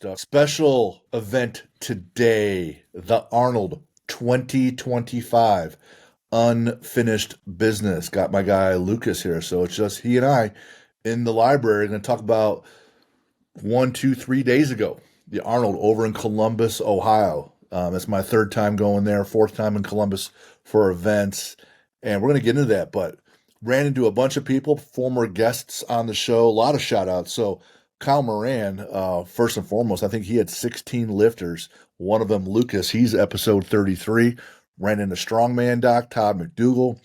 stuff. Special event today, the Arnold 2025 unfinished business. Got my guy Lucas here, so it's just he and I in the library. Going to talk about 3 days ago, the Arnold over in Columbus, Ohio. It's my third time going there, fourth time in Columbus for events, and we're going to get into that. But ran into a bunch of people, former guests on the show, a lot of shout outs. So Kyle Moran, first and foremost, I think he had 16 lifters. One of them, Lucas, he's episode 33. Ran into Strongman Doc, Todd McDougall.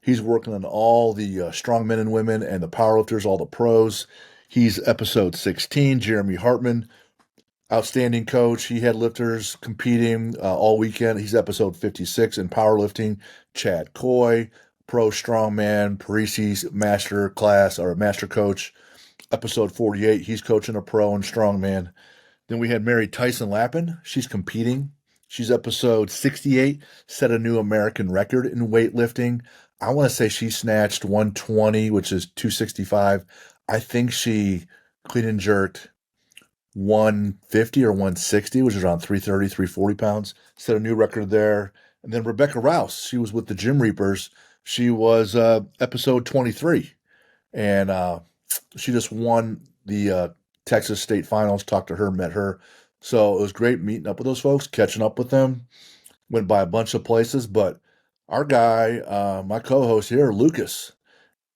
He's working on all the strong men and women and the powerlifters, all the pros. He's episode 16. Jeremy Hartman, outstanding coach. He had lifters competing all weekend. He's episode 56 in powerlifting. Chad Coy, pro strongman, Parisi's master class or master coach. Episode 48, he's coaching a pro and strongman. Then we had Mary Tyson Lappin. She's competing. She's episode 68, set a new American record in weightlifting. I want to say she snatched 120, which is 265. I think she clean and jerked 150 or 160, which is around 330, 340 pounds. Set a new record there. And then Rebecca Rouse, she was with the Gym Reapers. She was episode 23. And she just won the Texas State Finals. Talked to her, met her. So it was great meeting up with those folks, catching up with them. Went by a bunch of places. But our guy, my co-host here, Lucas,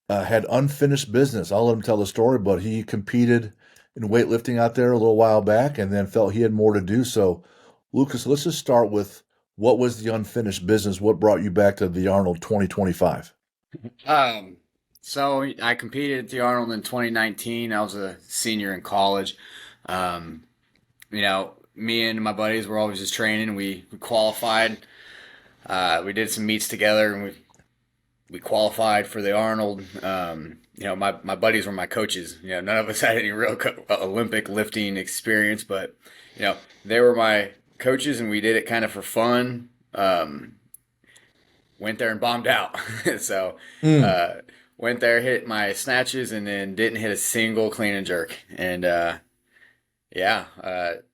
had unfinished business. I'll let him tell the story, but he competed in weightlifting out there a little while back and then felt he had more to do. So, Lucas, let's just start with what was the unfinished business? What brought you back to the Arnold 2025? So I competed at the Arnold in 2019. I was a senior in college. Me and my buddies were always just training. We qualified. We did some meets together, and we qualified for the Arnold. My buddies were my coaches. None of us had any real Olympic lifting experience, but they were my coaches, and we did it kind of for fun. Went there and bombed out. So went there, hit my snatches, and then didn't hit a single clean and jerk. And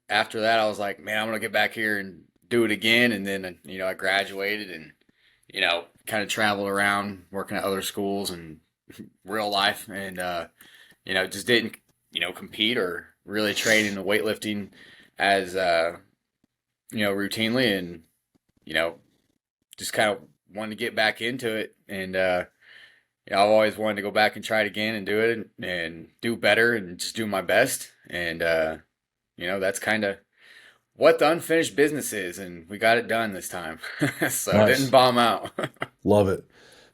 after that, I was like, man, I'm gonna get back here and do it again. And then I graduated and kind of traveled around working at other schools and real life, and just didn't compete or really train in the weightlifting as routinely, and just kind of wanted to get back into it. And I've always wanted to go back and try it again and do it and do better and just do my best. And that's kind of what the unfinished business is, and we got it done this time. So nice. Didn't bomb out. Love it.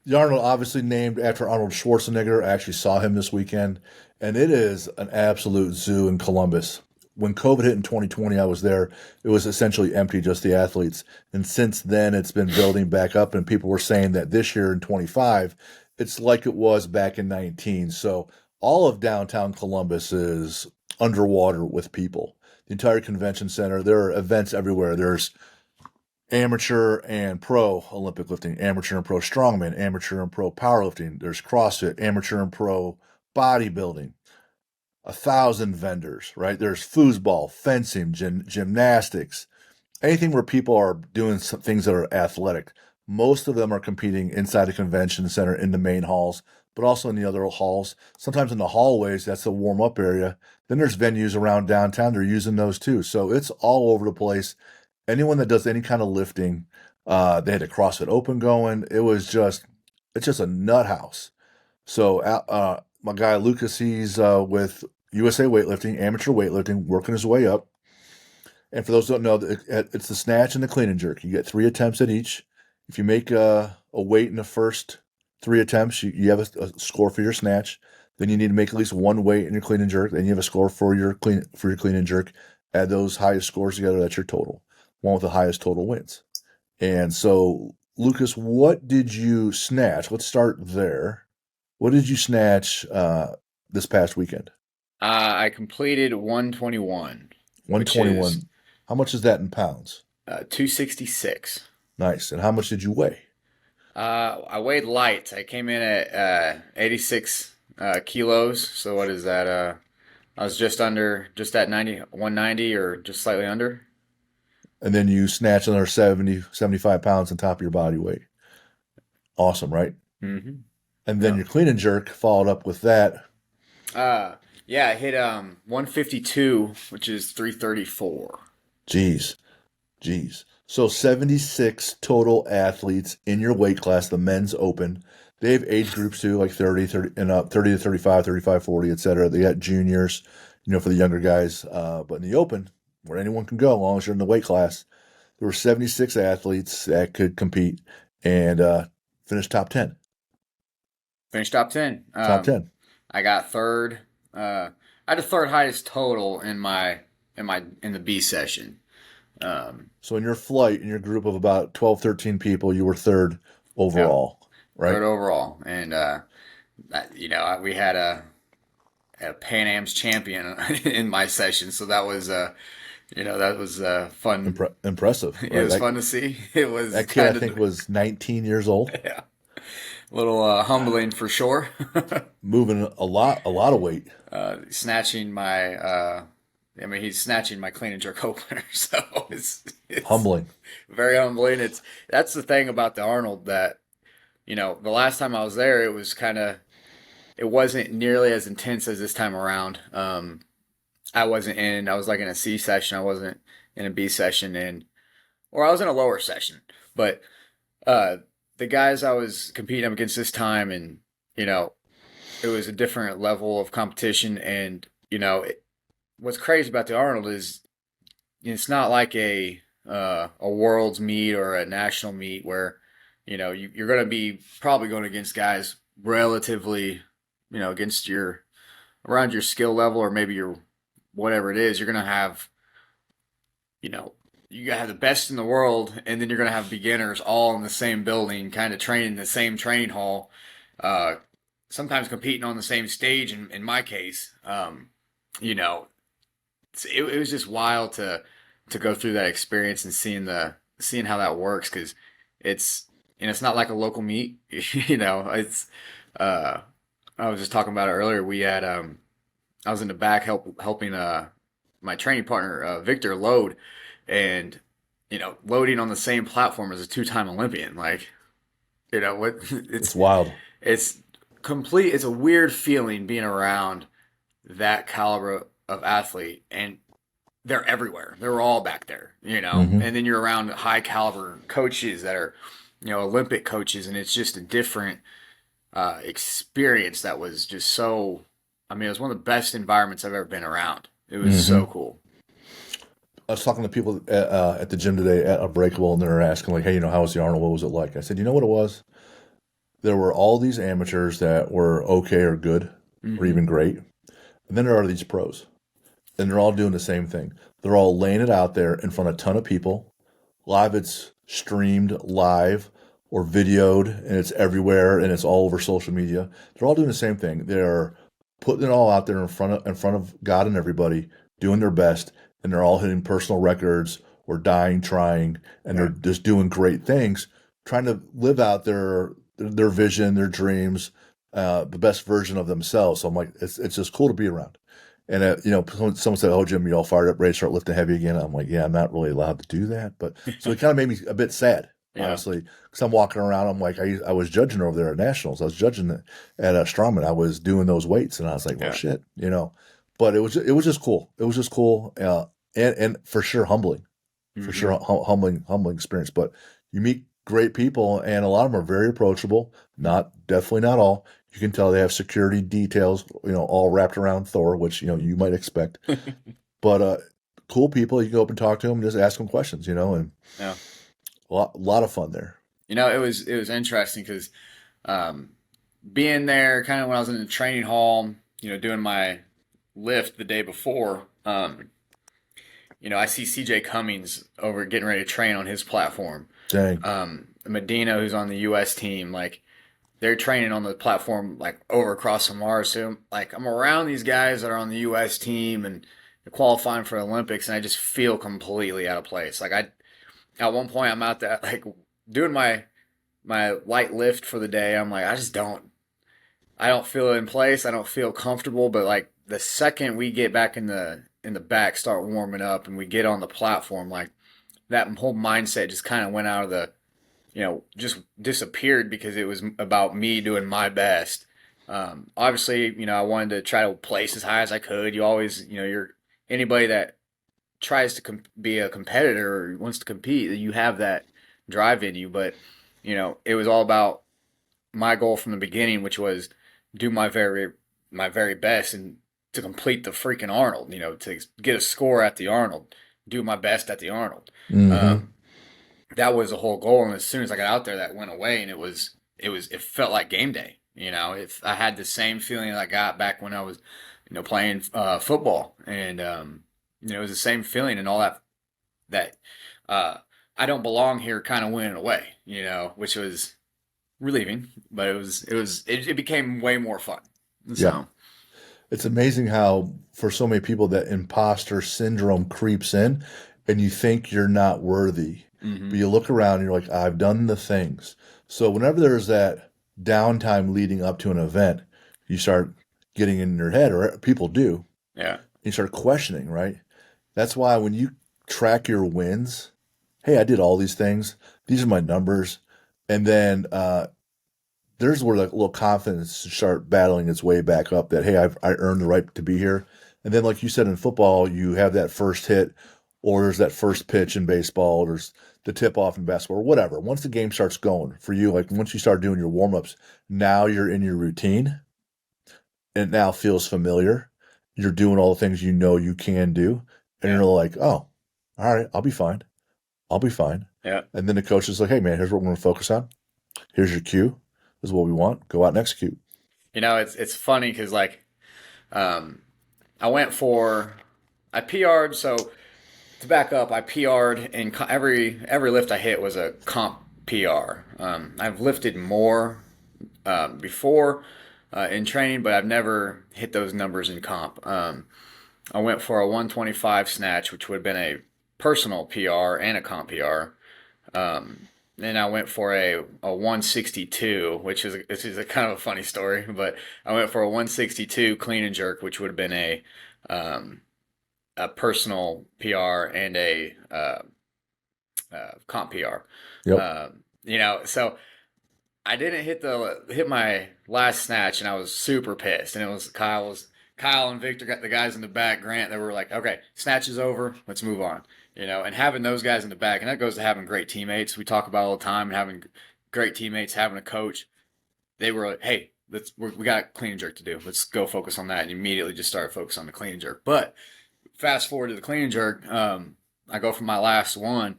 The Arnold, obviously named after Arnold Schwarzenegger. I actually saw him this weekend, and it is an absolute zoo in Columbus. When COVID hit in 2020, I was there. It was essentially empty, just the athletes. And since then, it's been building back up, and people were saying that this year in 25, it's like it was back in 19. So all of downtown Columbus is underwater with people. The entire convention center, there are events everywhere. There's amateur and pro Olympic lifting, amateur and pro strongman, amateur and pro powerlifting. There's CrossFit, amateur and pro bodybuilding. 1,000 vendors, right? There's foosball, fencing, gymnastics, anything where people are doing some things that are athletic. Most of them are competing inside the convention center in the main halls, but also in the other halls. Sometimes in the hallways, that's the warm-up area. Then there's venues around downtown. They're using those too. So it's all over the place. Anyone that does any kind of lifting, they had a CrossFit Open going. It's just a nut house. So my guy Lucas, he's with USA Weightlifting, amateur weightlifting, working his way up. And for those who don't know, it's the snatch and the clean and jerk. You get 3 attempts at each. If you make a weight in the first 3 attempts, you have a score for your snatch. Then you need to make at least 1 weight in your clean and jerk. Then you have a score for your clean and jerk. Add those highest scores together. That's your total. One with the highest total wins. And so, Lucas, what did you snatch? Let's start there. What did you snatch this past weekend? I completed 121. 121. How much is that in pounds? 266. Nice. And how much did you weigh? I weighed light. I came in at 86 kilos. So what is that? I was just at 90, 190 or just slightly under. And then you snatch another 70, 75 pounds on top of your body weight. Awesome, right? Mm-hmm. And then Yeah. your clean and jerk followed up with that. Uh, yeah, I hit 152, which is 334. Geez, geez. So 76 total athletes in your weight class, the men's open. They have age groups too, like 30 and up, 30 to 35, 35, 40, etc. They got juniors, for the younger guys. But in the open, where anyone can go, as long as you're in the weight class, there were 76 athletes that could compete and finish top 10. Finished top 10. Top 10. I got third. I had the third highest total in the B session. Um, So in your flight, in your group of about 12, 13 people, you were third yeah, overall, right? third overall, and we had a Pan Am's champion in my session, so that was fun. Impressive, It right? was fun to see. It was That kid, I kind of think, was 19 years old, yeah, a little humbling for sure. moving a lot of weight. Snatching my he's snatching my clean and jerk opener, so it's Humbling. very humbling. That's the thing about the Arnold that the last time I was there, it wasn't nearly as intense as this time around. I was like in a C session. I wasn't in a B session, or I was in a lower session. But uh, the guys I was competing up against this time, and you know, it was a different level of competition. And what's crazy about the Arnold is it's not like a world's meet or a national meet where you're going to be probably going against guys relatively against your around your skill level, or maybe your whatever it is. You're going to have you know you gotta have the best in the world, and then you're going to have beginners all in the same building, kind of training in the same training hall, uh, sometimes competing on the same stage. In my case, you know it was just wild to go through that experience and seeing how that works, because it's it's not like a local meet. It's uh I was just talking about it earlier. We had I was in the back helping my training partner Victor load, and loading on the same platform as a two-time Olympian. Like, what It's wild. it's it's a weird feeling being around that caliber of athlete, and they're everywhere. They're all back there, Hmm. and then you're around high caliber coaches that are, Olympic coaches, and it's just a different experience that was just so. I mean, it was one of the best environments I've ever been around. It was so Hmm. cool. I was talking to people at the gym today at Unbreakable, and they were asking, like, hey, how was the Arnold? What was it like? I said, you know what it was? There were all these amateurs that were okay or good or Hmm. even great. And then there are these pros, and they're all doing the same thing. They're all laying it out there in front of a ton of people. Live, it's streamed live or videoed, and it's everywhere, and it's all over social media. They're all doing the same thing. They're putting it all out there in front of God and everybody, doing their best, and they're all hitting personal records or dying trying, and they're Yeah. just doing great things, trying to live out their vision, their dreams, the best version of themselves. So I'm like, it's just cool to be around. And someone said, "Oh, Jim, you all fired up, ready to start lifting heavy again?" I'm like, "Yeah, I'm not really allowed to do that." But so it kind of made me a bit sad, Yeah. honestly, because I'm walking around. I'm like, I was judging over there at nationals. I was judging at Strongman. I was doing those weights, and I was like, "Well, Yeah. shit." But it was just cool. It was just cool, and for sure humbling, for Hmm. sure humbling experience. But you meet great people, and a lot of them are very approachable. Not definitely not all. You can tell they have security details, all wrapped around Thor, which you might expect. But cool people. You can go up and talk to them, and just ask them questions, and Yeah. a lot of fun there. It was interesting because um, being there, kind of when I was in the training hall, doing my lift the day before. I see CJ Cummings over getting ready to train on his platform. Dang, Medina, who's on the U.S. team, like they're training on the platform like over across from ours. So like I'm around these guys that are on the U.S. team and they're qualifying for the Olympics, and I just feel completely out of place. Like at one point I'm out there like doing my light lift for the day. I'm like I don't feel in place. I don't feel comfortable, but like the second we get back in the back, start warming up, and we get on the platform, like that whole mindset just kind of went out of the, just disappeared because it was about me doing my best. Obviously, I wanted to try to place as high as I could. You always, you're anybody that tries to be a competitor or wants to compete, you have that drive in you. But it was all about my goal from the beginning, which was do my very best and to complete the freaking Arnold. To get a score at the Arnold, do my best at the Arnold. Mm-hmm. Um, that was the whole goal. And as soon as I got out there, that went away, and it felt like game day. If I had the same feeling that I got back when I was, playing football, and it was the same feeling, and all that uh, I don't belong here kind of went away. Which was relieving, but it became way more fun. Yeah. So It's amazing how, for so many people, that imposter syndrome creeps in and you think you're not worthy. But hmm you look around and you're like, I've done the things. So whenever there's that downtime leading up to an event, you start getting in your head, or people do, yeah, you start questioning, right? That's why when you track your wins, hey, I did all these things. These are my numbers. And then there's where like a little confidence should start battling its way back up that, hey, I earned the right to be here. And then, like you said, in football, you have that first hit, or there's that first pitch in baseball, or there's the tip off in basketball, or whatever. Once the game starts going for you, like once you start doing your warm ups, now you're in your routine. It now feels familiar. You're doing all the things you know you can do. And yeah, you're like, oh, all right, I'll be fine. I'll be fine. yeah. And then the coach is like, hey, man, here's what we're going to focus on. Here's your cue. This is what we want. Go out and execute. It's funny because like um, I went for I PR'd. So to back up, I PR'd, and every lift I hit was a comp PR. I've lifted more before in training, but I've never hit those numbers in comp. I went for a 125 snatch, which would have been a personal PR and a comp PR. Then I went for a 162, which is a kind of a funny story, but I went for a 162 clean and jerk, which would have been um, a personal PR and a comp PR. Yep. So I didn't hit my last snatch, and I was super pissed. And it was Kyle and Victor, got the guys in the back, Grant, that were like, okay, snatch is over, let's move on. And having those guys in the back, and that goes to having great teammates. We talk about all the time, and having great teammates, having a coach. They were like, hey, we got clean and jerk to do. Let's go focus on that, and immediately just start focus on the clean and jerk. But fast forward to the clean and jerk, I go for my last one,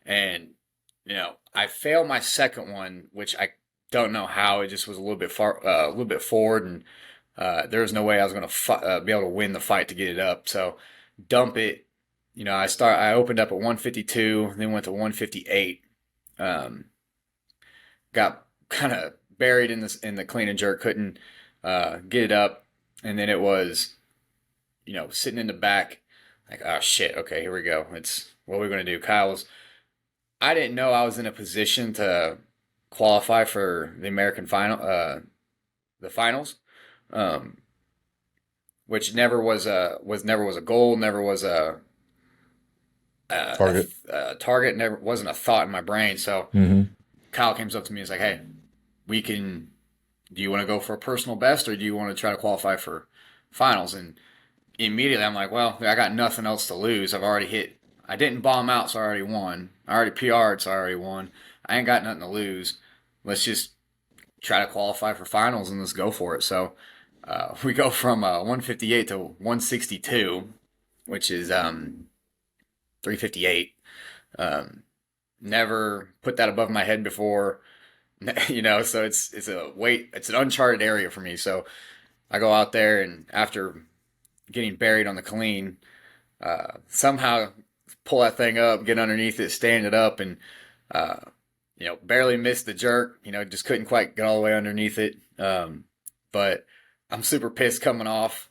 and I fail my second one, which I don't know how. It just was a little bit far, a little bit forward, and there was no way I was going to be able to win the fight to get it up. So dump it. I opened up at 152, then went to 158. Um, got kind of buried in the clean and jerk, couldn't get it up, and then it was sitting in the back, like, oh shit, okay, here we go. It's what we're going to do. I didn't know I was in a position to qualify for the American the finals, um, which never was a goal, never was Target. a target, never wasn't a thought in my brain. So Mm-hmm. Kyle comes up to me and is like, "Hey, we can. Do you want to go for a personal best, or do you want to try to qualify for finals?" And immediately I'm like, "Well, I got nothing else to lose. I've already hit. I didn't bomb out, so I already won. I already PR'd, so I already won. I ain't got nothing to lose. Let's just try to qualify for finals and let's go for it." So we go from 158 to 162, which is 358. Um, Never put that above my head before, So it's an uncharted area for me. So I go out there, and after getting buried on the clean, somehow pull that thing up, get underneath it, stand it up, and uh, barely missed the jerk. Just couldn't quite get all the way underneath it. But I'm super pissed coming off,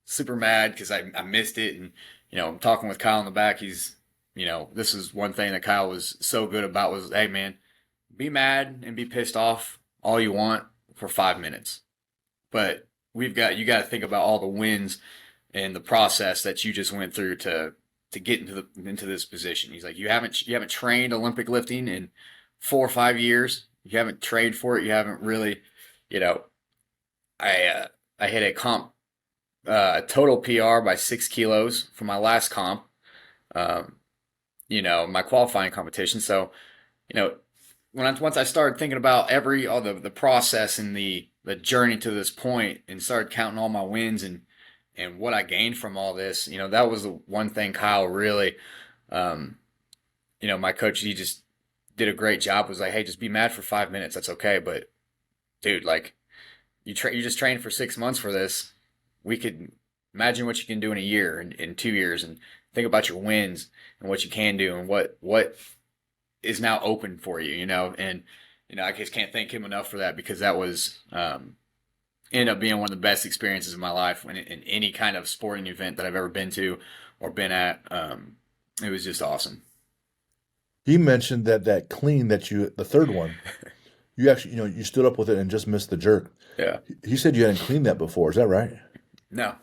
super mad because I missed it, and I'm talking with Kyle in the back. This is one thing that Kyle was so good about was, hey man, be mad and be pissed off all you want for 5 minutes, but you got to think about all the wins and the process that you just went through to get into this position. He's like, you haven't trained Olympic lifting in 4 or 5 years. You haven't trained for it. You haven't really, you know, I hit a comp total PR by 6 kilos for my last comp. Um, my qualifying competition. So, you know, once I started thinking about all the process and the journey to this point, and started counting all my wins and what I gained from all this, that was the one thing Kyle really, um, my coach, he just did a great job. Was like, hey, just be mad for 5 minutes. That's okay. But dude, like you just trained for 6 months for this. We could imagine what you can do in a year and in 2 years, and think about your wins and what you can do and what is now open for you, and I just can't thank him enough for that, because that was ended up being one of the best experiences of my life in any kind of sporting event that I've ever been to or been at. It was just awesome. He mentioned that clean the third one, you actually, you stood up with it and just missed the jerk. Yeah. He said you hadn't cleaned that before. Is that right? No.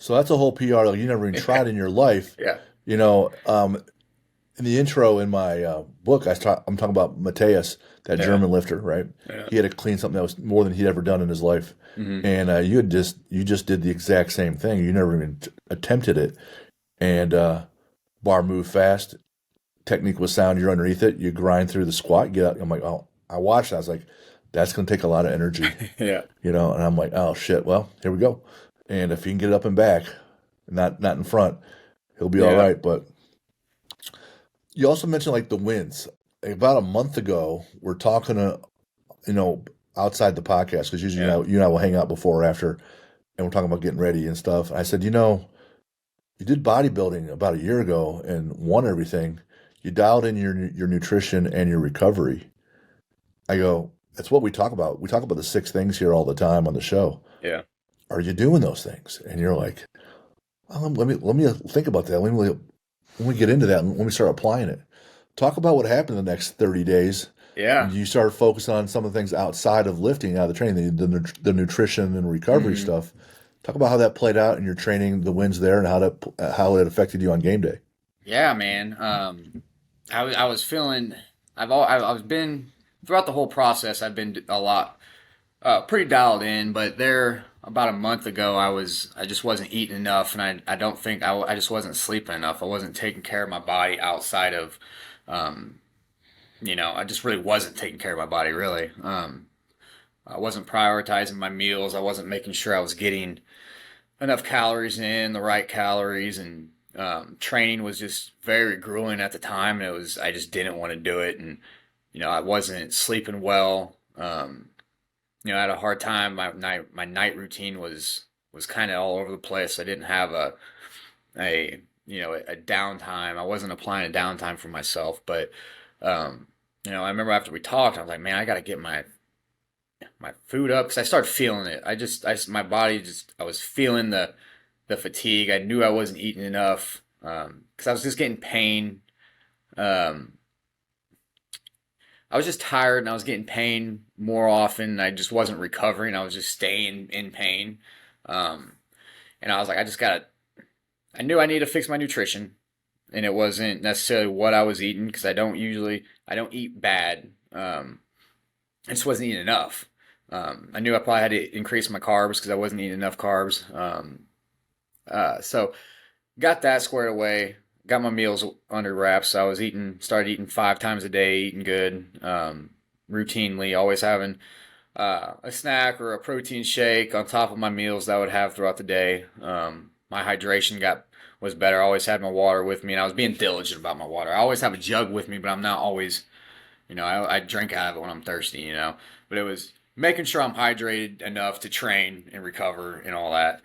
So that's a whole PR like you never even tried in your life. Yeah. You know, in the intro in my book, I'm talking about Mateus, that Yeah. German lifter, right? Yeah. He had to clean something that was more than he'd ever done in his life, Hmm. and you just did the exact same thing. You never even attempted it, and bar moved fast, technique was sound. You're underneath it. You grind through the squat. Get up. I'm like, oh, I watched. That. I was like, that's going to take a lot of energy, Yeah. And I'm like, oh shit. Well, here we go. And if he can get it up and back, not in front, he'll be all Yeah. right. But you also mentioned like the wins. About a month ago, we're talking to you know outside the podcast because usually Yeah. you and I will hang out before or after, and we're talking about getting ready and stuff. I said, you did bodybuilding about a year ago and won everything. You dialed in your nutrition and your recovery. I go, that's what we talk about. We talk about the six things here all the time on the show. Yeah. Are you doing those things? And you're like, let me think about that. Let me get into that and let me start applying it. Talk about what happened the next 30 days when Yeah. you started focusing on some of the things outside of lifting, out of the training, the nutrition and recovery Hmm. stuff. Talk about how that played out in your training, the wins there, and how it affected you on game day. Yeah, man. I was feeling. I've been throughout the whole process. I've been a lot pretty dialed in, but there about a month ago, I just wasn't eating enough, and I don't think I just wasn't sleeping enough. I wasn't taking care of my body outside of, um, I just really wasn't taking care of my body really. I wasn't prioritizing my meals. I wasn't making sure I was getting enough calories in, the right calories, and training was just very grueling at the time, and I just didn't want to do it, and I wasn't sleeping well. I had a hard time. My night routine was kind of all over the place. I didn't have a downtime. I wasn't applying a downtime for myself, but I remember after we talked, I was like, man, I got to get my food up, because I started feeling it. My body just, I was feeling the fatigue. I knew I wasn't eating enough, because I was just getting pain. Um, I was just tired, and I was getting pain more often. I just wasn't recovering. I was just staying in pain. Um, and I was like, I knew I needed to fix my nutrition, and it wasn't necessarily what I was eating, because I don't eat bad. I just wasn't eating enough. I knew I probably had to increase my carbs, because I wasn't eating enough carbs. So got that squared away. Got my meals under wraps. So I was started eating 5 times a day, eating good, routinely, always having a snack or a protein shake on top of my meals that I would have throughout the day. My hydration was better. I always had my water with me, and I was being diligent about my water. I always have a jug with me, but I'm not always, I drink out of it when I'm thirsty, But it was making sure I'm hydrated enough to train and recover and all that.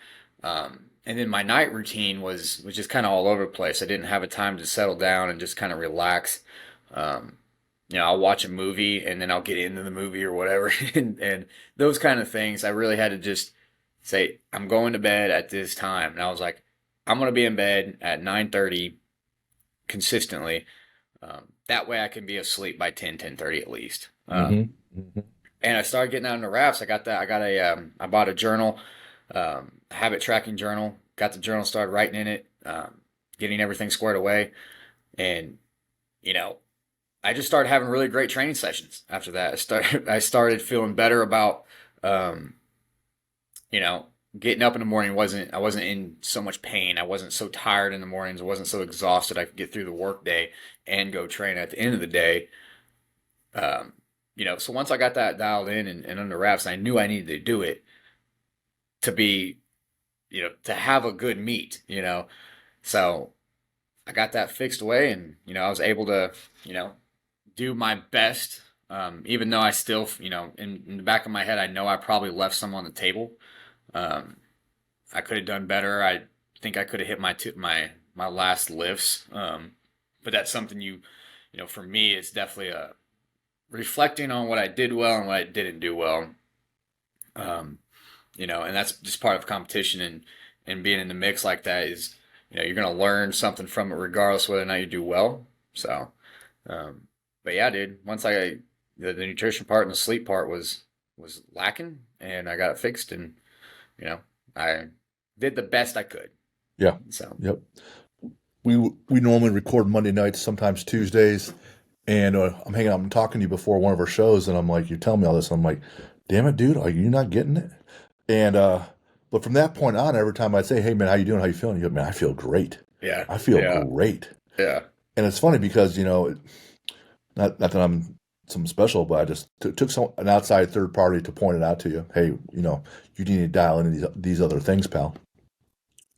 And then my night routine was just kind of all over the place. I didn't have a time to settle down and just kind of relax. Um, I'll watch a movie, and then I'll get into the movie or whatever, and those kind of things. I really had to just say, I'm going to bed at this time, and I was like, I'm going to be in bed at 9:30 consistently. That way I can be asleep by 10:30 at least. Hmm. Hmm. and I started getting out into wraps. I bought a journal, a habit tracking journal. Got the journal, started writing in it, getting everything squared away, and you know, I just started having really great training sessions after that. I started feeling better about, um, you know, getting up in the morning. I wasn't in so much pain. I wasn't so tired in the mornings. I wasn't so exhausted. I could get through the workday and go train at the end of the day. Um, so once I got that dialed in and under wraps, I knew I needed to do it to be, to have a good meet. So I got that fixed away, and I was able to, you know, do my best. Even though I still, in the back of my head, I know I probably left some on the table. Um, I could have done better. I think I could have hit my last lifts. But that's something for me, it's definitely a reflecting on what I did well and what I didn't do well. Um, and that's just part of competition, and being in the mix like that is, you're going to learn something from it regardless whether or not you do well. So, um, but yeah, dude, the nutrition part and the sleep part was lacking, and I got it fixed, and you know, I did the best I could. Yeah. So, Yep. We normally record Monday nights, sometimes Tuesdays, and I'm hanging out. I'm talking to you before one of our shows, and I'm like, you're telling me all this. I'm like, damn it, dude, are you not getting it? And but from that point on, every time I'd say, hey man, how you doing? How you feeling? You go, man, I feel great. yeah, I feel yeah, great. yeah, And it's funny because not that I'm something special, but I just took an outside third party to point it out to you. Hey, you need to dial in these other things, pal.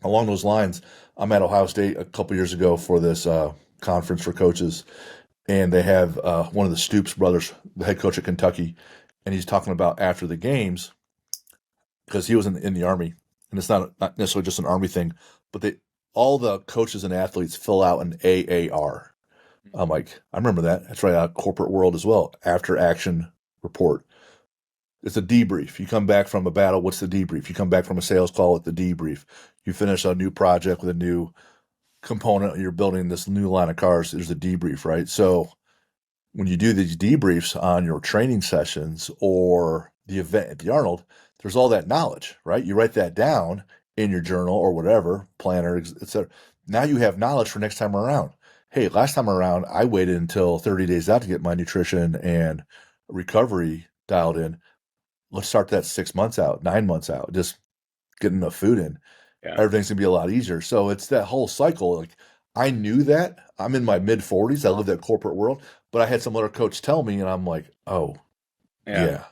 Along those lines, I'm at Ohio State a couple years ago for this conference for coaches, and they have one of the Stoops brothers, the head coach at Kentucky, and he's talking about after the games because he was in the Army, and it's not necessarily just an Army thing, but all the coaches and athletes fill out an AAR. I'm like, I remember that. That's right out of corporate world as well. After action report. It's a debrief. You come back from a battle, what's the debrief? You come back from a sales call, it's the debrief. You finish a new project with a new component, you're building this new line of cars, there's a debrief, right? So when you do these debriefs on your training sessions or the event at the Arnold, there's all that knowledge, right? You write that down in your journal or whatever, planner, etc. Now you have knowledge for next time around. Hey, last time around, I waited until 30 days out to get my nutrition and recovery dialed in. Let's start that 6 months out, 9 months out, just getting enough food in. yeah, Everything's gonna be a lot easier. So it's that whole cycle. Like I knew that. I'm in my mid 40s. I live that corporate world, but I had some other coach tell me, and I'm like, oh yeah. yeah,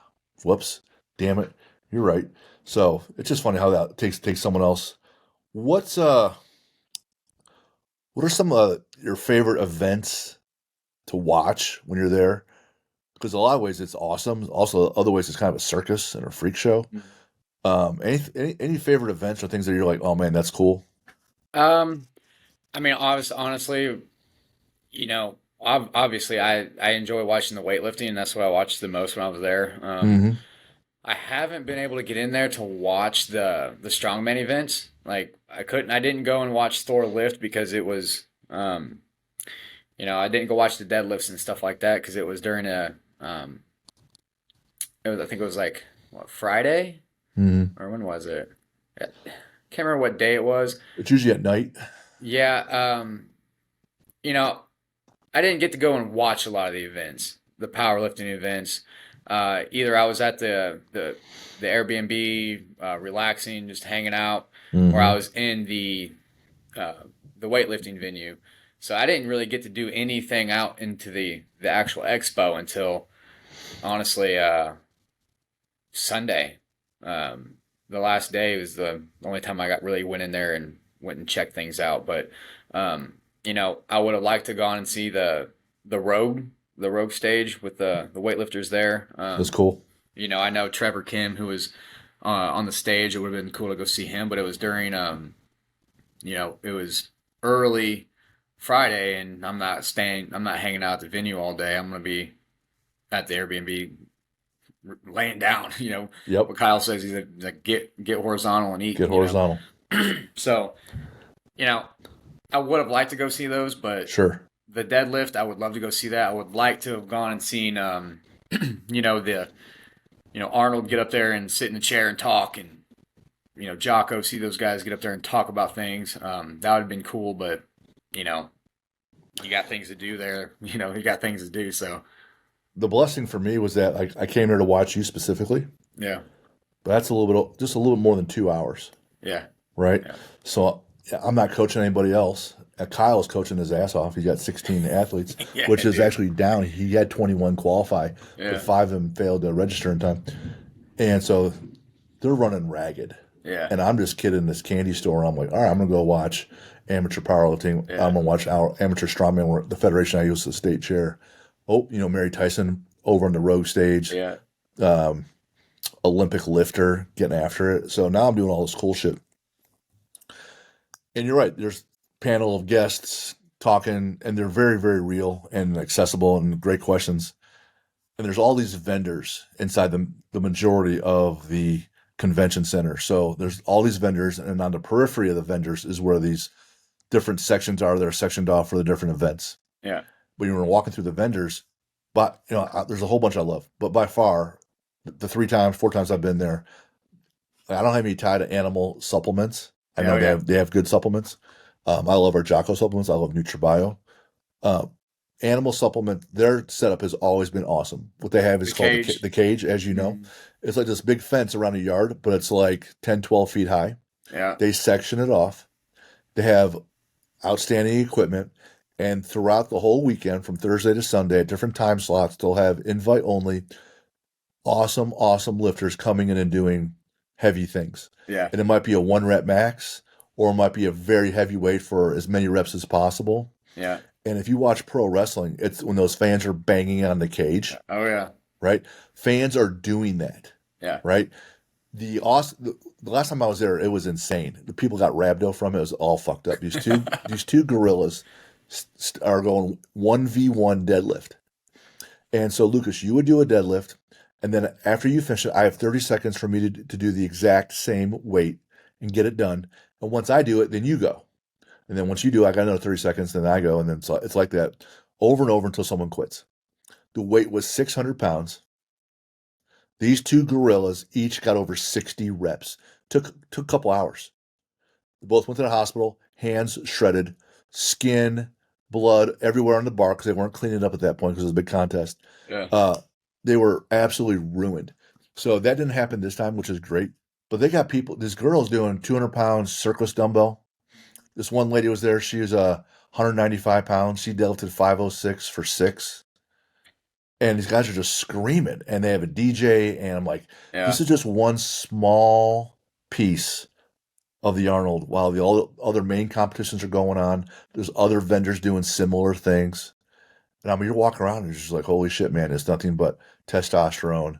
whoops, damn it, you're right. So it's just funny how that takes someone else. What's what are some of your favorite events to watch when you're there? Because a lot of ways it's awesome. Also, other ways it's kind of a circus and a freak show. Any favorite events or things that you're like, oh man, that's cool. Um, I mean, honestly, obviously, I enjoy watching the weightlifting, and that's what I watched the most when I was there. Mm-hmm. I haven't been able to get in there to watch the strongman events. Like I didn't go and watch Thor lift because it was, I didn't go watch the deadlifts and stuff like that because it was during I think it was like what, Friday, Mm-hmm. or when was it? I can't remember what day it was. It's usually at night. Yeah, you know, I didn't get to go and watch a lot of the events, the powerlifting events. Either I was at the Airbnb, relaxing, just hanging out, or I Mm-hmm. was in uh, the weightlifting venue. So I didn't really get to do anything out into the actual expo until honestly Sunday. The last day was the only time I got really went in there and went and checked things out. But I would have liked to go on and see the rogue the rogue stage with the weightlifters there. That's cool. I know Trevor Kim, who was on the stage. It would have been cool to go see him, but it was during it was early Friday, and I'm not staying. I'm not hanging out at the venue all day. I'm gonna be at the Airbnb laying down. Yep. What Kyle says, he's like get horizontal and eat. Get horizontal. So you know, I would have liked to go see those, but Sure. the deadlift, I would love to go see that. I would like to have gone and seen, the Arnold get up there and sit in a chair and talk, and Jocko see those guys get up there and talk about things. That would have been cool, but you know, you got things to do there. You got things to do. So The blessing for me was that I came here to watch you specifically, yeah, but that's just a little bit more than 2 hours, yeah, right? yeah, So I'm not coaching anybody else. Kyle's coaching his ass off. He's got 16 athletes, yeah, which is dude, actually down. He had 21 qualify, but yeah, five of them failed to register in time. And so they're running ragged. yeah, And I'm just kidding in this candy store. I'm like, all right, I'm going to go watch amateur powerlifting. I'm yeah, going to watch our amateur strongman, where the federation I use the state chair. Oh, Mary Tyson over on the rogue stage, yeah, um, Olympic lifter getting after it. So now I'm doing all this cool shit. And you're right. There's panel of guests talking, and they're very, very real and accessible and great questions. And there's all these vendors inside the majority of the convention center. So there's all these vendors, and on the periphery of the vendors is where these different sections are that are sectioned off for the different events. yeah, But you're walking through the vendors, but there's a whole bunch I love. But by far, the 3 times, 4 times I've been there, I don't have any tie to animal supplements. I yeah, know oh, yeah. they have good supplements. I love our Jocko supplements. I love NutriBio. Um, Animal supplement, their setup has always been awesome. What they have The is called cage. the cage, as you know. Mm, It's like this big fence around a yard, but it's like 10, 12 feet high. yeah, They section it off. They have outstanding equipment. And throughout the whole weekend, from Thursday to Sunday, at different time slots, they'll have invite only, awesome, awesome lifters coming in and doing heavy things. yeah, And it might be a 1 rep max, or it might be a very heavy weight for as many reps as possible. yeah, And if you watch pro wrestling, it's when those fans are banging on the cage, oh yeah, right? Fans are doing that, yeah, right? The last time I was there, it was insane. The people got rhabdo from it. It was all fucked up. These two gorillas are going 1v1 deadlift. And so, Lucas, you would do a deadlift, and then after you finish it, I have 30 seconds for me to do the exact same weight and get it done. And once I do it, then you go. And then once you do, I got another 30 seconds, then I go. And then it's like that over and over until someone quits. The weight was 600 pounds. These two gorillas each got over 60 reps. Took a couple hours. They both went to the hospital, hands shredded, skin, blood everywhere on the bar because they weren't cleaning up at that point because it was a big contest. yeah, Uh, they were absolutely ruined. So that didn't happen this time, which is great. But they got people, this girl's doing 200 pounds circus dumbbell. This one lady was there. She was 195 pounds. She deadlifted 506 for 6. And these guys are just screaming. And they have a DJ. And I'm like, yeah, this is just one small piece of the Arnold. While the all other main competitions are going on, there's other vendors doing similar things. And I mean, you're walking around and you're just like, holy shit, man, it's nothing but testosterone,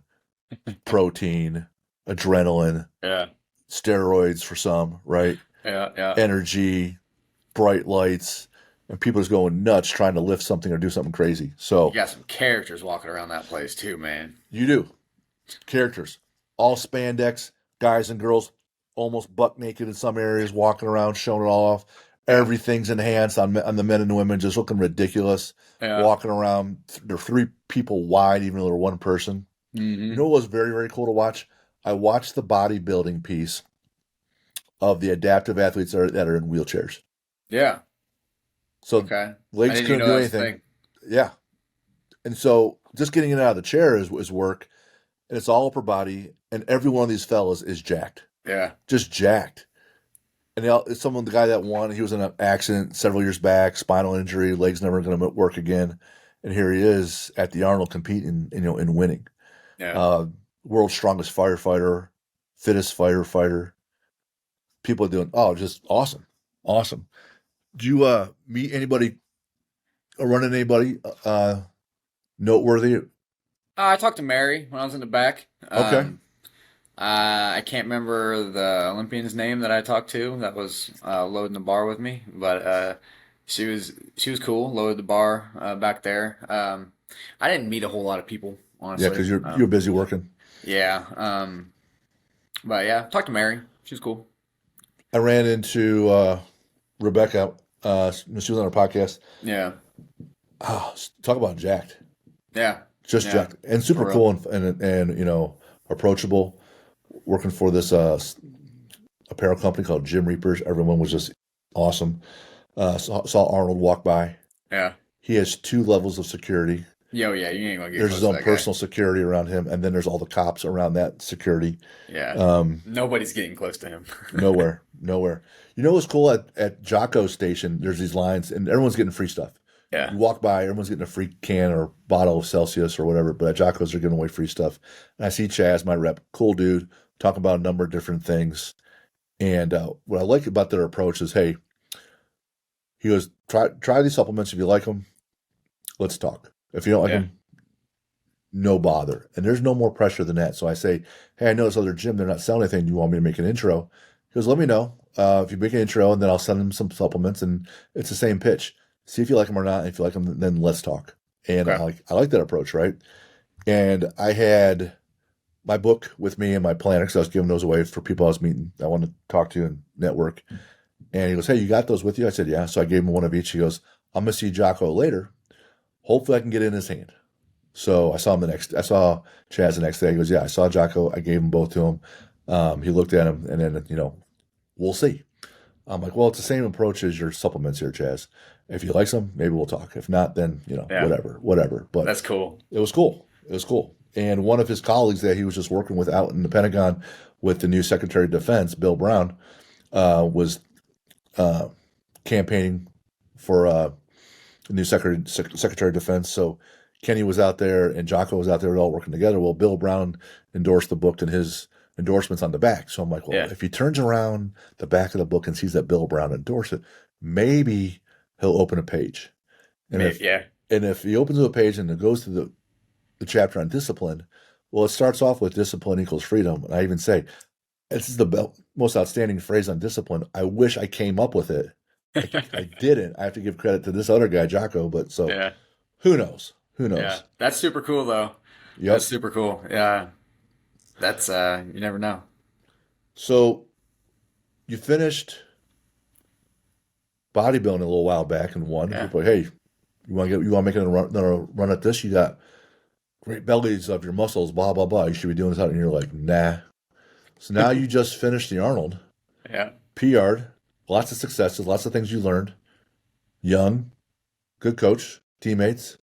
protein, adrenaline, yeah, steroids for some, right? yeah, yeah. Energy, bright lights, and people just going nuts trying to lift something or do something crazy. You So got some characters walking around that place too, man. you do characters, all spandex, guys and girls, almost buck naked in some areas, walking around, showing it all off. Yeah, Everything's enhanced on the men and women, just looking ridiculous, yeah. walking around. They're 3 people wide, even though they're one person. You Mm-hmm. know what was very, very cool to watch? I watched the bodybuilding piece of the adaptive athletes that are in wheelchairs. Yeah. So Okay. I legs didn't even couldn't know do that's the anything. thing. Yeah. And so just getting it out of the chair is work. And it's all upper body. And every one of these fellas is jacked. Yeah. Just jacked. And the guy that won, he was in an accident several years back, spinal injury, legs never going to work again. And here he is at the Arnold competing, and winning. Yeah. Uh, World's strongest firefighter, fittest firefighter. People are doing, oh, just awesome. Awesome. Do you meet anybody or run into anybody noteworthy? I talked to Mary when I was in the back. Okay. I can't remember the Olympian's name that I talked to that was loading the bar with me, but she was cool. Loaded the bar back there. I didn't meet a whole lot of people, Yeah, honestly. because you're busy working. Yeah. But yeah, talked to Mary. She was cool. I ran into Rebecca when she was on our podcast. Yeah. Oh, talk about jacked. Yeah. Just Yeah. jacked and For super real. cool and approachable. Working for this apparel company called Gym Reapers. Everyone was just awesome. Saw Arnold walk by. Yeah. He has two levels of security. Yo, yeah, you ain't gonna get There's his close to own that guy. personal security around him, and then there's all the cops around that security. Yeah. Um, Nobody's getting close to him. Nowhere, nowhere. You know what's cool at Jocko Station? There's these lines, and everyone's getting free stuff. Yeah. You walk by, everyone's getting a free can or bottle of Celsius or whatever. But at Jocko's, they're giving away free stuff. And I see Chaz, my rep, cool dude, talking about a number of different things. And what I like about their approach is, hey, he goes, try these supplements if you like them. Let's talk. If you don't like Yeah. them, no bother. And there's no more pressure than that. So I say, hey, I know this other gym, they're not selling anything. Do you want me to make an intro? He goes, let me know. If you make an intro, and then I'll send them some supplements, and it's the same pitch. See if you like them or not. And if you like them, then let's talk. And Okay. I like that approach, right? And I had my book with me and my planner because I was giving those away for people I was meeting. I wanted to talk to and network. And he goes, hey, you got those with you? I said, yeah. So I gave him one of each. He goes, I'm going to see Jocko later. Hopefully I can get it in his hand. So I saw Chaz the next day. He goes, yeah, I saw Jocko. I gave them both to him. He looked at him, and then, we'll see. I'm like, well, it's the same approach as your supplements here, Chaz. If you like some, maybe we'll talk. If not, then, Yeah. whatever. But That's cool. it was cool. It was cool. And one of his colleagues that he was just working with out in the Pentagon with the new Secretary of Defense, Bill Brown, was uh, campaigning for the new Secretary of Defense. So Kenny was out there and Jocko was out there, all working together. Well, Bill Brown endorsed the book and his endorsements on the back. So I'm like, well, Yeah. if he turns around the back of the book and sees that Bill Brown endorsed it, maybe he'll open a page. And Maybe, if yeah. and if he opens a page and it goes to the chapter on discipline, well, it starts off with discipline equals freedom. And I even say, this is the most outstanding phrase on discipline. I wish I came up with it. I didn't. I have to give credit to this other guy, Jocko. But so Yeah. who knows? Who Yeah. knows? That's super cool though. That's Yep. super cool. Yeah. That's you never know. So you finished bodybuilding a little while back and won. Yeah. People, hey, you want to make another run at this? You got great bellies of your muscles, blah blah blah. You should be doing this out, and you're like, nah. So now you just finished the Arnold, Yeah. PR'd, lots of successes, lots of things you learned. Young, good coach, teammates.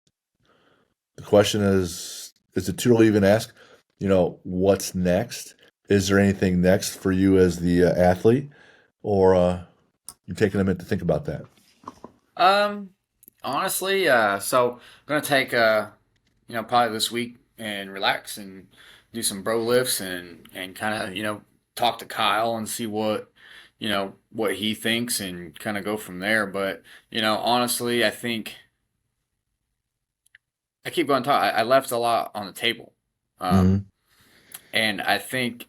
The question is it too early to even ask, what's next? Is there anything next for you as the athlete? Or you taking a minute to think about that? Um, honestly, so I'm gonna take probably this week and relax and do some bro lifts and kind of talk to Kyle and see what he thinks and kind of go from there. But honestly, I think I keep going. I left a lot on the table, um, Mm-hmm. and I think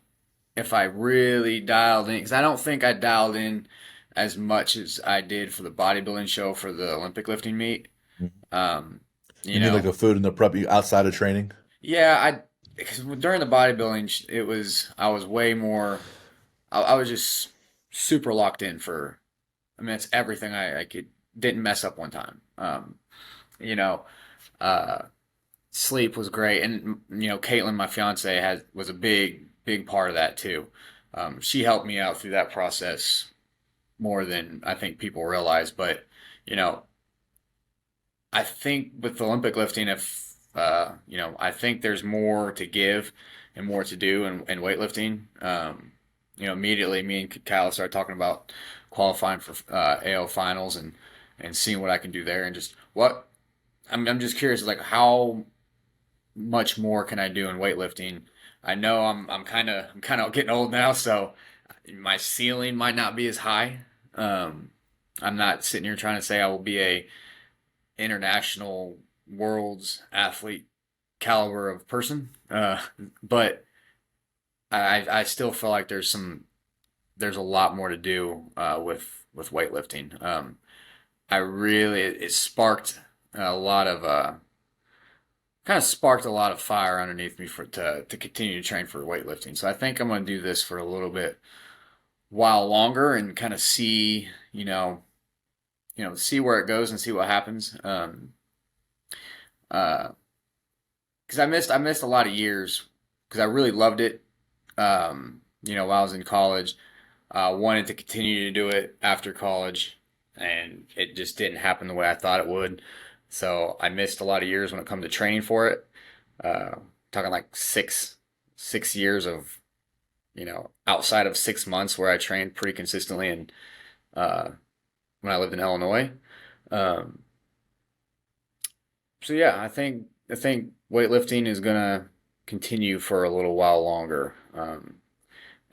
if I really dialed in, because I don't think I dialed in as much as I did for the bodybuilding show for the Olympic lifting meet. Um, you You mean like know, the food and the prep outside of training? yeah, because during the bodybuilding, I was way more. I was just super locked in for. I mean, it's everything I could didn't mess up one time. You know, uh, sleep was great, and Caitlin, my fiance, was a big part of that too. She helped me out through that process more than I think people realize. But you know, I think with Olympic lifting, if I think there's more to give and more to do in weightlifting. Immediately me and Kyle started talking about qualifying for AO finals and seeing what I can do there, and just what I'm just curious, like how much more can I do in weightlifting? I know I'm kind of getting old now, so my ceiling might not be as high. Um, I'm not sitting here trying to say I will be a international world's athlete caliber of person, but I still feel like there's a lot more to do with weightlifting. I really it sparked a lot of kind of sparked a lot of fire underneath me to continue to train for weightlifting. So I think I'm going to do this for a little bit while longer and kind of see see where it goes and see what happens. Uh, because I missed a lot of years because I really loved it. While I was in college, wanted to continue to do it after college, and it just didn't happen the way I thought it would. So I missed a lot of years when it come to training for it. Uh, Talking like six years of outside of 6 months where I trained pretty consistently, and uh, when I lived in Illinois. Um, so yeah, I think weightlifting is gonna continue for a little while longer.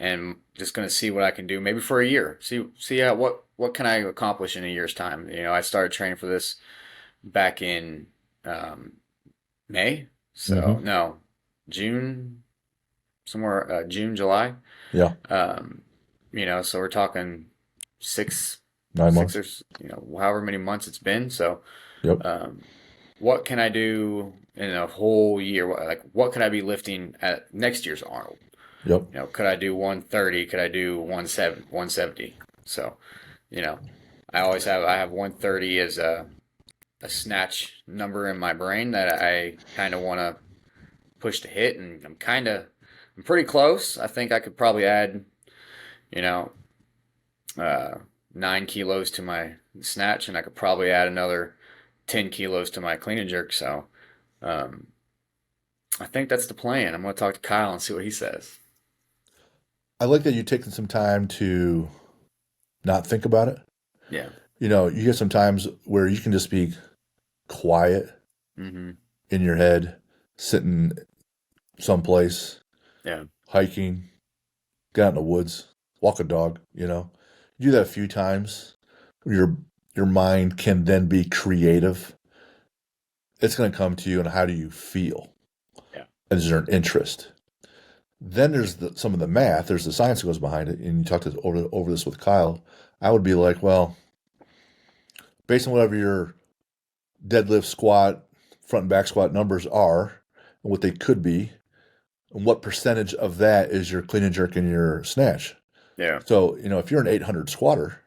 And just gonna see what I can do, maybe for a year. See how what can I accomplish in a year's time. I started training for this back in um, May, so Hmm. no, June, somewhere June, July. Yeah. Um, so we're talking six, Nine six months. or however many months it's been. So, Yep. um, what can I do in a whole year? What could I be lifting at next year's Arnold? Yep. Could I do 130? Could I do 170? So, you know, I have 130 as a snatch number in my brain that I kind of want to push to hit, and I'm pretty close. I think I could probably add, you know, uh, 9 kilos to my snatch, and I could probably add another 10 kilos to my clean and jerk. So, um, I think that's the plan. I'm going to talk to Kyle and see what he says. I like that you're taking some time to not think about it. Yeah. You get some times where you can just be quiet Mm-hmm. in your head, sitting someplace, Yeah. hiking, get out in the woods, walk a dog, You do that a few times. Your mind can then be creative. It's going to come to you and how do you feel? Yeah. And is there an interest? Then there's some of the math, there's the science that goes behind it. And you talked over this with Kyle. I would be like, well, based on whatever your deadlift, squat, front and back squat numbers are, and what they could be, and what percentage of that is your clean and jerk and your snatch. Yeah. So, if you're an 800 squatter,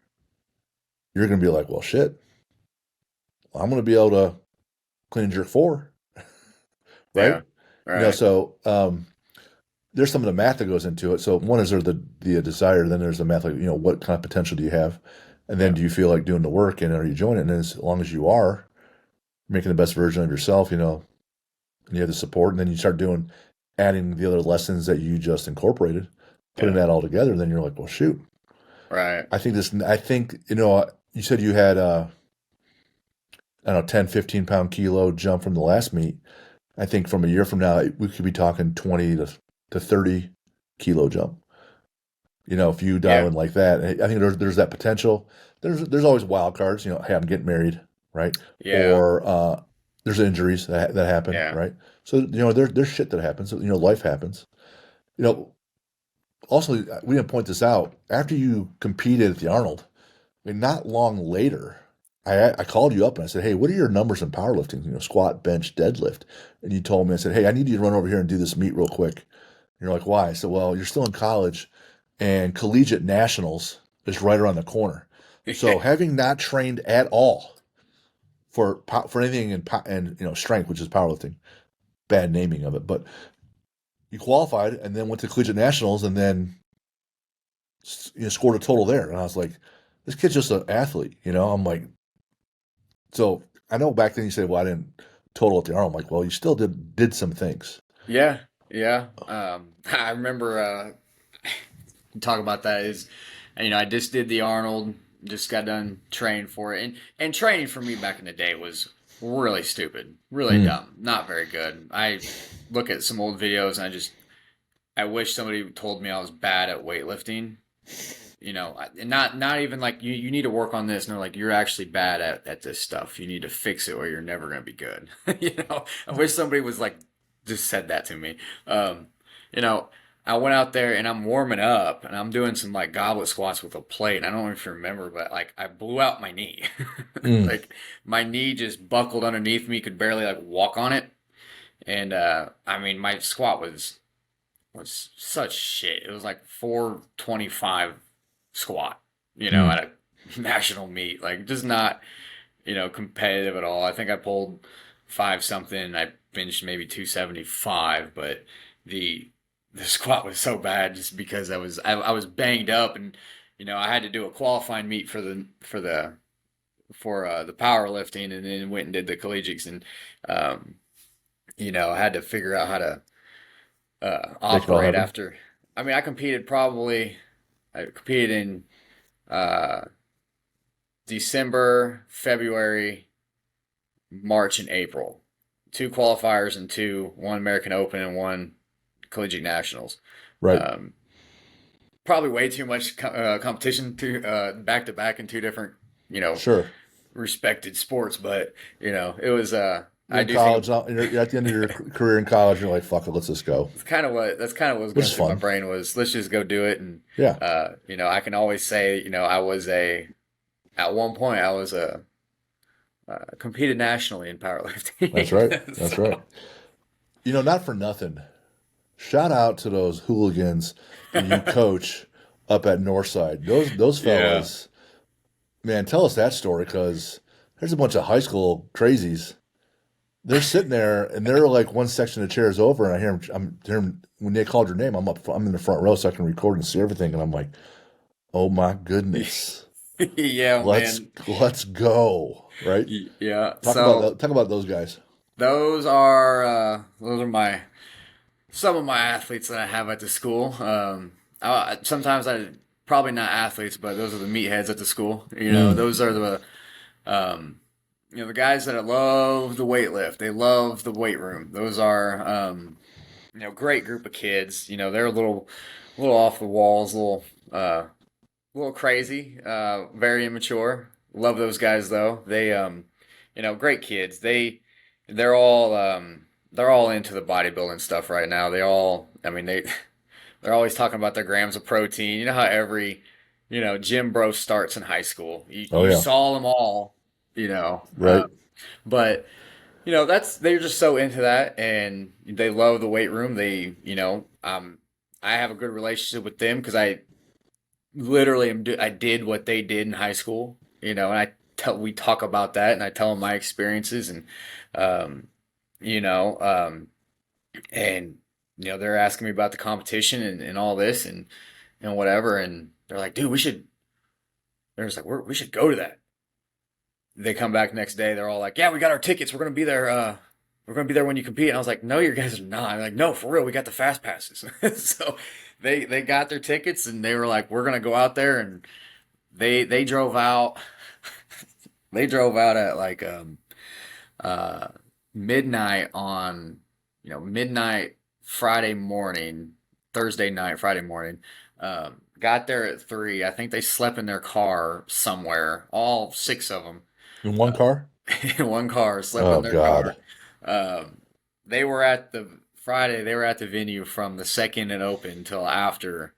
you're going to be like, well, shit, I'm going to be able to clean and jerk four, Yeah. right? Right. There's some of the math that goes into it. So one is there the desire, then there's the math, like, what kind of potential do you have? And then Yeah. do you feel like doing the work and are you enjoying it? And as long as you are making the best version of yourself, and you have the support, and then you start adding the other lessons that you just incorporated, putting Yeah. that all together, then you're like, well, shoot, Right. you said you had, I don't know, 10, 15 pound kilo jump from the last meet. I think from a year from now, we could be talking 20 to 30 kilo jump. If you dial Yeah. in like that, I think there's that potential. There's always wild cards. Hey, I'm getting married, right? Yeah. Or there's injuries that happen, Yeah. right? So there's shit that happens. Life happens. You know, Also, we didn't point this out. After you competed at the Arnold, I mean, not long later, I called you up and I said, "Hey, what are your numbers in powerlifting? Squat, bench, deadlift." And you told me, I said, "Hey, I need you to run over here and do this meet real quick." And you're like, "Why?" I said, "Well, you're still in college, and collegiate nationals is right around the corner. So having not trained at all for anything in strength, which is powerlifting, bad naming of it, but you qualified and then went to collegiate nationals and then scored a total there." And I was like, "This kid's just an athlete." I'm like, so I know back then you said, "Well, I didn't total at the Arnold." I'm like, "Well, you still did some things." Yeah. Yeah. I remember talk about that is, I just did the Arnold, just got done training for it, and training for me back in the day was really stupid, really Mm, dumb, not very good. I look at some old videos and I wish somebody told me I was bad at weightlifting. And not even like you need to work on this. And they're like, you're actually bad at this stuff. You need to fix it or you're never gonna be good. I wish somebody was like just said that to me. Um, you know, I went out there and I'm warming up and I'm doing some like goblet squats with a plate. And I don't know if you remember, but like I blew out my knee. mm, Like my knee just buckled underneath me, could barely like walk on it. And I mean my squat was such shit. It was like 425 squat, mm, at a national meet. Like just not, competitive at all. I think I pulled five something and I finished maybe 275, but the the squat was so bad just because I was banged up, and I had to do a qualifying meet for the powerlifting, and then went and did the collegiates, and um, I had to figure out how to Make it all operate happen. after. I mean, I competed in uh, December, February, March, and April. Two qualifiers and one American Open and one collegiate nationals. Right. Um, Probably way too much competition to back to back in two different, you know, Sure. respected sports, but it was. You're I in do think college. You're at the end of your career in college. You're like, fuck it, let's just go, that's kind of what was which going is through my fun. brain was let's just go do it, and Yeah, I can always say I was a at one point I was a competed nationally in that's right. powerlifting. That's So right. Not for nothing. Shout out to those hooligans that you coach up at Northside. Those yeah. fellas, man, tell us that story because there's a bunch of high school crazies. They're sitting there and they're like one section of chairs over, and I hear them. When they called your name. I'm in the front row so I can record and see everything, and I'm like, oh my goodness, Yeah, let's man. let's go, right? Yeah. So Talk about those guys. those are my some of my athletes that I have at the school. Sometimes I probably not athletes, but those are the meatheads at the school. Mm, Those are um, the guys that love the weight lift. They love the weight room. Those are great group of kids. They're a little off the walls, a little crazy, very immature. Love those guys though. They great kids. They're all they're all into the bodybuilding stuff right now. I mean they're always talking about their grams of protein. You know how every gym bro starts in high school. You oh you yeah, saw them all, you know. right. But they're just so into that, and they love the weight room. I have a good relationship with them because I literally I did what they did in high school, and we talk about that, and I tell them my experiences, and um, you know, um, and they're asking me about the competition and all this and whatever, and they're like, dude, they're just like, we should go to that. They come back next day, they're all like, yeah, we got our tickets, we're gonna be there. We're gonna be there when you compete. And I was like, no, you guys are not. I'm like, no, for real, we got the fast passes. So they got their tickets, and they were like, we're gonna go out there, and they drove out. They drove out at like uh midnight on midnight Friday morning, Thursday night, Friday morning. Got there at 3. I think they slept in their car somewhere. All 6 of them In one car. in one car, slept in Oh their car. God. Um, they were at the Friday. They were at the venue from the second and open until after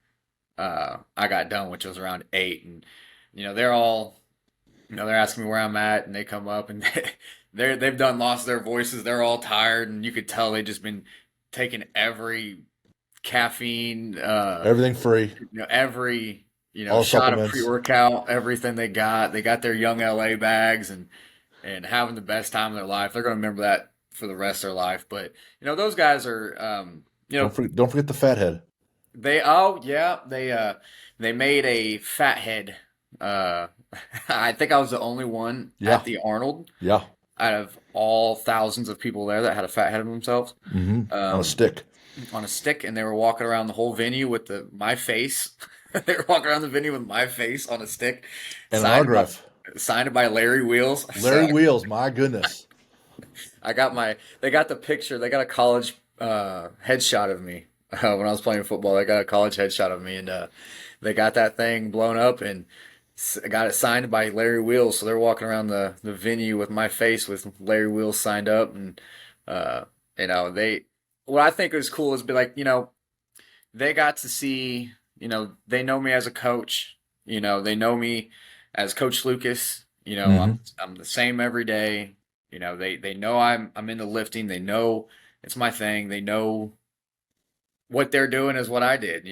I got done, which was around 8. And they're all they're asking me where I'm at, and they come up and they've done lost their voices. They're all tired, and you could tell they just been taking every caffeine, Everything free. every All shot of supplements. pre-workout, everything they got. They got their young LA bags and having the best time of their life. They're going to remember that for the rest of their life. But those guys are, Don't forget the fathead. oh yeah, they made a fathead. Uh, I think I was the only one Yeah. at the Arnold Yeah. out of all thousands of people there that had a fat head of themselves. On a Um, stick. on a stick, and they were walking around the whole venue with my face. They were walking around the venue with my face on a stick, And an signed by autograph. signed by Larry Wheels. Larry So Wheels, my goodness. I got they got the picture. They got a college headshot of me when I was playing football. They got a college headshot of me, and they got that thing blown up and got it signed by Larry Wheels. So they're walking around the venue with my face with Larry Wheels signed up, and uh, they. What I think is cool is be like, they got to see, they know me as a coach. They know me as Coach Lucas. I'm Hmm. I'm the same every day. They know I'm into lifting. They know it's my thing. They know what they're doing is what I did.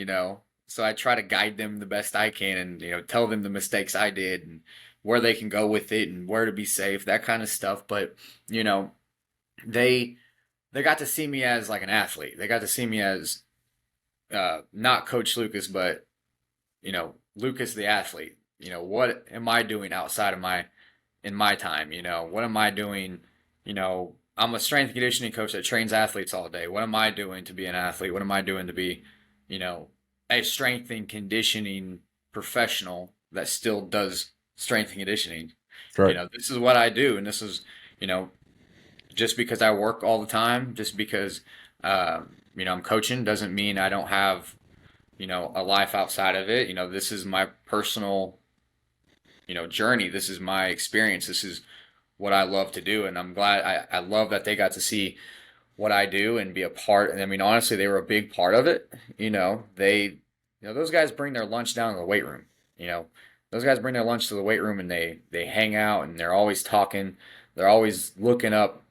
So I try to guide them the best I can, and tell them the mistakes I did and where they can go with it and where to be safe, that kind of stuff. But you know, they they got to see me as like an athlete. They got to see me as not Coach Lucas, but Lucas the athlete. What am I doing outside of my in my time? What am I doing? I'm a strength and conditioning coach that trains athletes all day. What am I doing to be an athlete? What am I doing to be, you know, a strength and conditioning professional that still does strength and conditioning? Right. This is what I do, and this is, you know, just because I work all the time, just because, I'm coaching doesn't mean I don't have, a life outside of it. This is my personal, journey. This is my experience. This is what I love to do, and I'm glad. I love that they got to see what I do and be a part. And I mean, honestly, they were a big part of it. Those guys bring their lunch down to the weight room. You know, those guys bring their lunch to the weight room and they hang out and they're always talking. They're always looking up,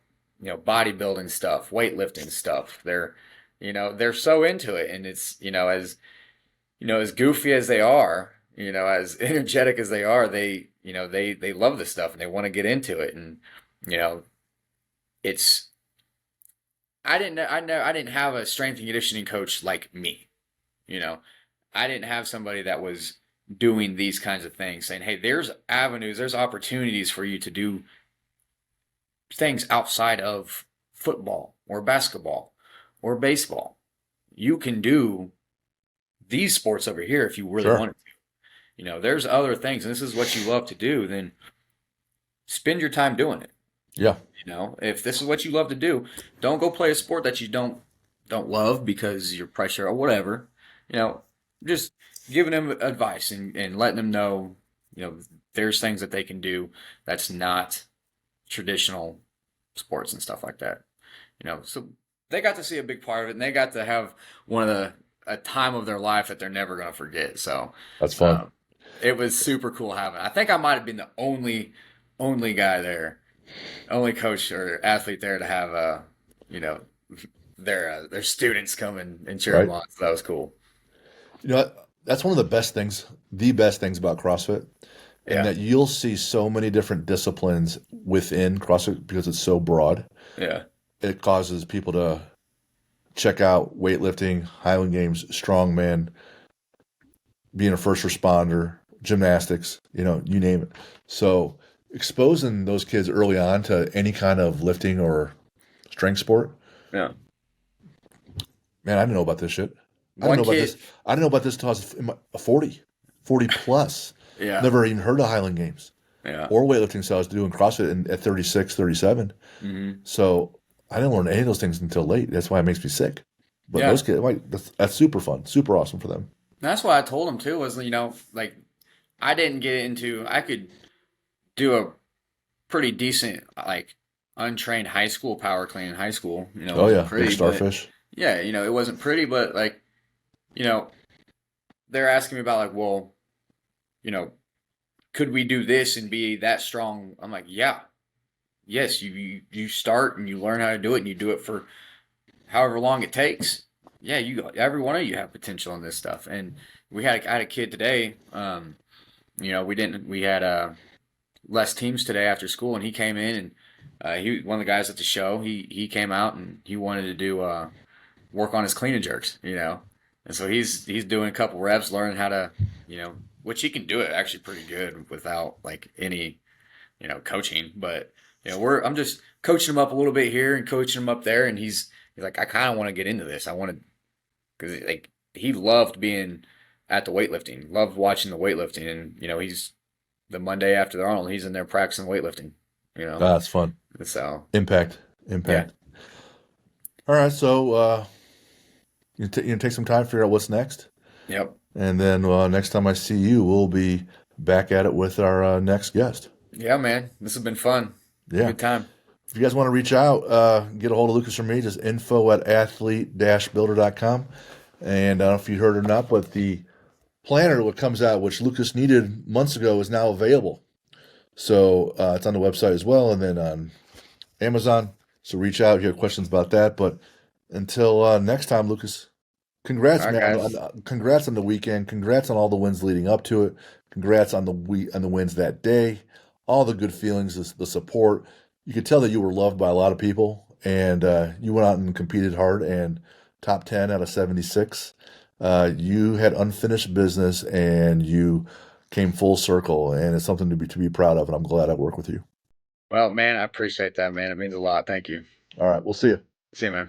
bodybuilding stuff, weightlifting stuff. They're so into it, and it's as goofy as they are, as energetic as they are, they love this stuff and they want to get into it. And you know, it's I didn't have a strength and conditioning coach like me. You know, I didn't have somebody that was doing these kinds of things, saying, "Hey, there's avenues, there's opportunities for you to do things outside of football or basketball or baseball. You can do these sports over here if you really Sure. wanted to. There's other things, and this is what you love to do, then spend your time doing it. Yeah. If this is what you love to do, don't go play a sport that you don't love because you're pressure or whatever. You know, just giving them advice and letting them know, there's things that they can do that's not traditional sports and stuff like that. So they got to see a big part of it, and they got to have one of a time of their life that they're never going to forget. So That's fun. um, it was super cool having. I think I might have been the only guy there, only coach or athlete there to have you know their students come and cheer them Right. on. So that was cool. That's one of the best things about CrossFit, and Yeah, that you'll see so many different disciplines within CrossFit because it's so broad. yeah, It causes people to check out weightlifting, Highland Games, strongman, being a first responder, gymnastics, you name it. So exposing those kids early on to any kind of lifting or strength sport, yeah. man, I didn't know about this shit. I didn't One know about kid, this. I didn't know about this until I was in 40 plus. yeah, Never even heard of Highland Games yeah. or weightlifting. So I was doing CrossFit at 36, 37. Hmm. So I didn't learn any of those things until late. That's why it makes me sick. But Yeah. those kids, like, that's super fun, super awesome for them. That's what I told him too. Was like I didn't get into. I could do a pretty decent untrained high school power clean in high school. It Oh wasn't yeah, big pretty, but starfish. yeah, it wasn't pretty, but you know, they're asking me about well, you know, could we do this and be that strong? I'm like, yeah, yes. You start and you learn how to do it, and you do it for however long it takes. Yeah, every one of you have potential in this stuff. And I had a kid today. We had less teams today after school, and he came in and he one of the guys at the show. He came out and he wanted to do work on his clean and jerks, and so he's doing a couple reps, learning how to, which he can do it actually pretty good without any coaching. But I'm just coaching him up a little bit here and coaching him up there, and he's like, I kind of want to get into this. I want to because he loved being at the weightlifting, loved watching the weightlifting, and he's the Monday after the Arnold, he's in there practicing weightlifting. You know, That's fun. so Impact, yeah, impact. All right, so you take some time to figure out what's next, yep, and then next time I see you, we'll be back at it with our next guest. yeah, man, this has been fun, Yeah. good time. If you guys want to reach out, get a hold of Lucas or me, just info@athlete-builder.com. And I don't know if you heard or not, but the planner what comes out, which Lucas needed months ago, is now available. So it's on the website as well, and then on Amazon. So reach out if you have questions about that. But until next time, Lucas, All congrats, right, man! guys. Congrats on the weekend. Congrats on all the wins leading up to it. Congrats on the wins that day. All the good feelings, the support. You could tell that you were loved by a lot of people, and you went out and competed hard and top 10 out of 76. You had unfinished business and you came full circle, and it's something to be proud of. And I'm glad I work with you. Well, man, I appreciate that, man. It means a lot. Thank you. All right, we'll see you. See you, man.